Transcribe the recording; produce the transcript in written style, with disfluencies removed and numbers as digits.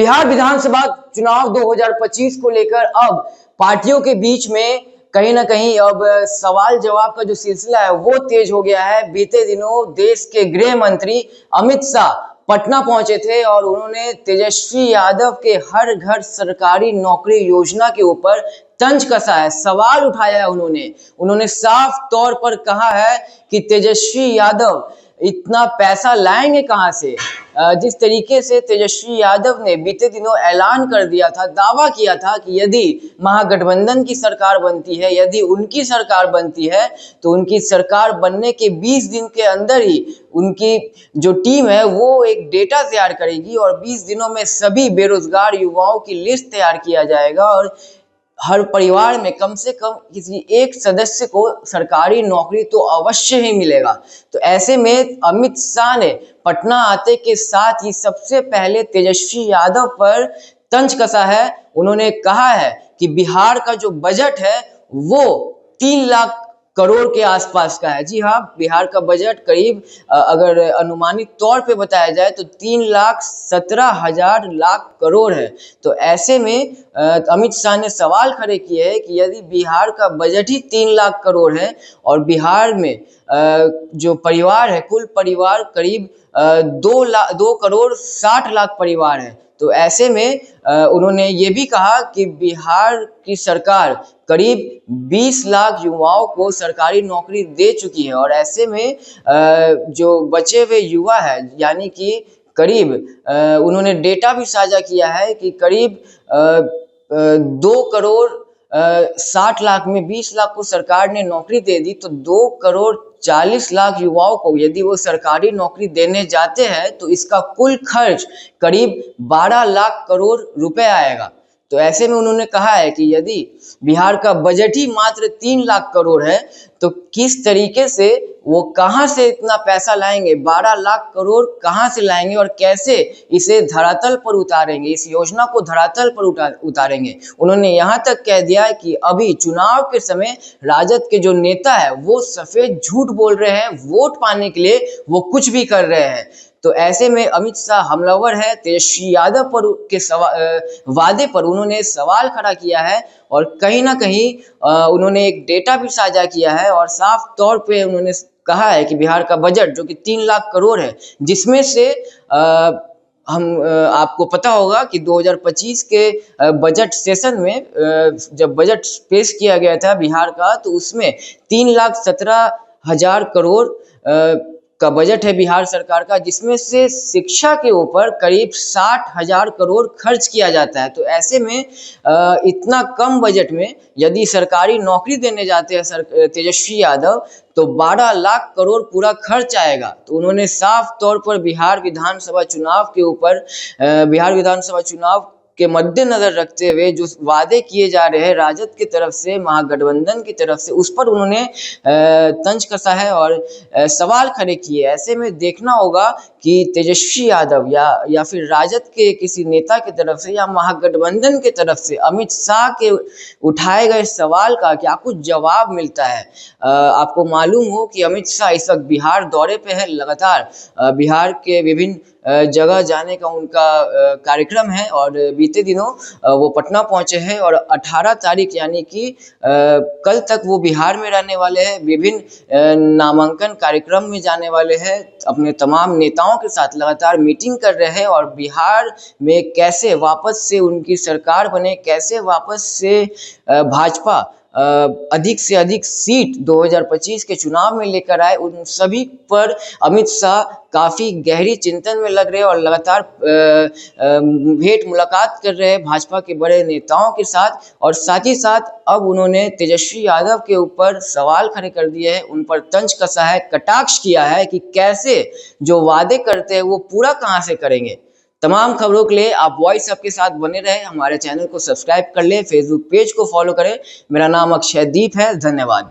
बिहार विधानसभा चुनाव 2025 को लेकर अब पार्टियों के बीच में कहीं ना कहीं अब सवाल जवाब का जो सिलसिला है वो तेज हो गया है। बीते दिनों देश के गृह मंत्री अमित शाह पटना पहुंचे थे और उन्होंने तेजस्वी यादव के हर घर सरकारी नौकरी योजना के ऊपर तंज कसा है, सवाल उठाया है। उन्होंने साफ तौर पर कहा है कि तेजस्वी यादव इतना पैसा लाएंगे कहां से। जिस तरीके से तेजस्वी यादव ने बीते दिनों ऐलान कर दिया था, दावा किया था कि यदि महागठबंधन की सरकार बनती है, यदि उनकी सरकार बनती है तो उनकी सरकार बनने के 20 दिन के अंदर ही उनकी जो टीम है वो एक डेटा तैयार करेगी और 20 दिनों में सभी बेरोजगार युवाओं की लिस्ट तैयार किया जाएगा और हर परिवार में कम से कम किसी एक सदस्य को सरकारी नौकरी तो अवश्य ही मिलेगा। तो ऐसे में अमित शाह ने पटना आते के साथ ही सबसे पहले तेजस्वी यादव पर तंज कसा है। उन्होंने कहा है कि बिहार का जो बजट है वो 3 लाख करोड़ के आसपास का है। जी हाँ, बिहार का बजट करीब अगर अनुमानित तौर पे बताया जाए तो 3,17,000 लाख करोड़ है। तो ऐसे में अमित शाह ने सवाल खड़े किए हैं कि यदि बिहार का बजट ही 3 लाख करोड़ है और बिहार में जो परिवार है, कुल परिवार करीब 2 करोड़ 60 लाख परिवार है, तो ऐसे में उन्होंने ये भी कहा कि बिहार की सरकार करीब 20 लाख युवाओं को सरकारी नौकरी दे चुकी है और ऐसे में जो बचे हुए युवा है यानी कि करीब उन्होंने डेटा भी साझा किया है कि करीब 2 करोड़ 60 लाख में 20 लाख को सरकार ने नौकरी दे दी, तो 2 करोड़ 40 लाख युवाओं को यदि वो सरकारी नौकरी देने जाते हैं तो इसका कुल खर्च करीब 12 लाख करोड़ रुपए आएगा। तो ऐसे में उन्होंने कहा है कि यदि बिहार का बजट ही मात्र 3 लाख करोड़ है तो किस तरीके से वो कहां से इतना पैसा लाएंगे, 12 लाख करोड़ कहां से लाएंगे और कैसे इसे धरातल पर उतारेंगे, इस योजना को धरातल पर उतारेंगे। उन्होंने यहां तक कह दिया है कि अभी चुनाव के समय राजद के जो नेता है वो सफेद झूठ बोल रहे हैं, वोट पाने के लिए वो कुछ भी कर रहे हैं। तो ऐसे में अमित शाह हमलावर है। तेजस्वी यादव पर के वादे पर उन्होंने सवाल खड़ा किया है और कहीं ना कहीं उन्होंने एक डेटा भी साझा किया है और साफ तौर पे उन्होंने कहा है कि बिहार का बजट जो कि 3 लाख करोड़ है, जिसमें से आपको पता होगा कि 2025 के बजट सेशन में जब बजट पेश किया गया था बिहार का, तो उसमें 3,17,000 करोड़ का बजट है बिहार सरकार का, जिसमें से शिक्षा के ऊपर करीब 60,000 करोड़ खर्च किया जाता है। तो ऐसे में इतना कम बजट में यदि सरकारी नौकरी देने जाते हैं तेजस्वी यादव तो 12 लाख करोड़ पूरा खर्च आएगा। तो उन्होंने साफ तौर पर बिहार विधानसभा चुनाव के मद्देनजर रखते हुए जो वादे किए जा रहे हैं राजद की तरफ से, महागठबंधन की तरफ से, उस पर उन्होंने तंज कसा है और सवाल खड़े किए। ऐसे में देखना होगा कि तेजस्वी यादव या फिर राजद के किसी नेता की तरफ से या महागठबंधन की तरफ से अमित शाह के उठाए गए सवाल का क्या कुछ जवाब मिलता है। आपको मालूम हो कि अमित शाह इस वक्त बिहार दौरे पे है, लगातार बिहार के विभिन्न जगह जाने का उनका कार्यक्रम है और बीते दिनों वो पटना पहुंचे हैं और 18 तारीख यानी कि कल तक वो बिहार में रहने वाले हैं। विभिन्न नामांकन कार्यक्रम में जाने वाले हैं, अपने तमाम नेताओं के साथ लगातार मीटिंग कर रहे हैं और बिहार में कैसे वापस से उनकी सरकार बने, कैसे वापस से भाजपा अधिक से अधिक सीट 2025 के चुनाव में लेकर आए, उन सभी पर अमित शाह काफी गहरी चिंतन में लग रहे हैं और लगातार भेंट मुलाकात कर रहे हैं भाजपा के बड़े नेताओं के साथ। और साथ ही साथ अब उन्होंने तेजस्वी यादव के ऊपर सवाल खड़े कर दिए हैं, उन पर तंज कसा है, कटाक्ष किया है कि कैसे जो वादे करते हैं वो पूरा कहां से करेंगे। तमाम खबरों के लिए आप वॉइस अप के साथ बने रहें, हमारे चैनल को सब्सक्राइब कर लें, फेसबुक पेज को फॉलो करें। मेरा नाम अक्षयदीप है। धन्यवाद।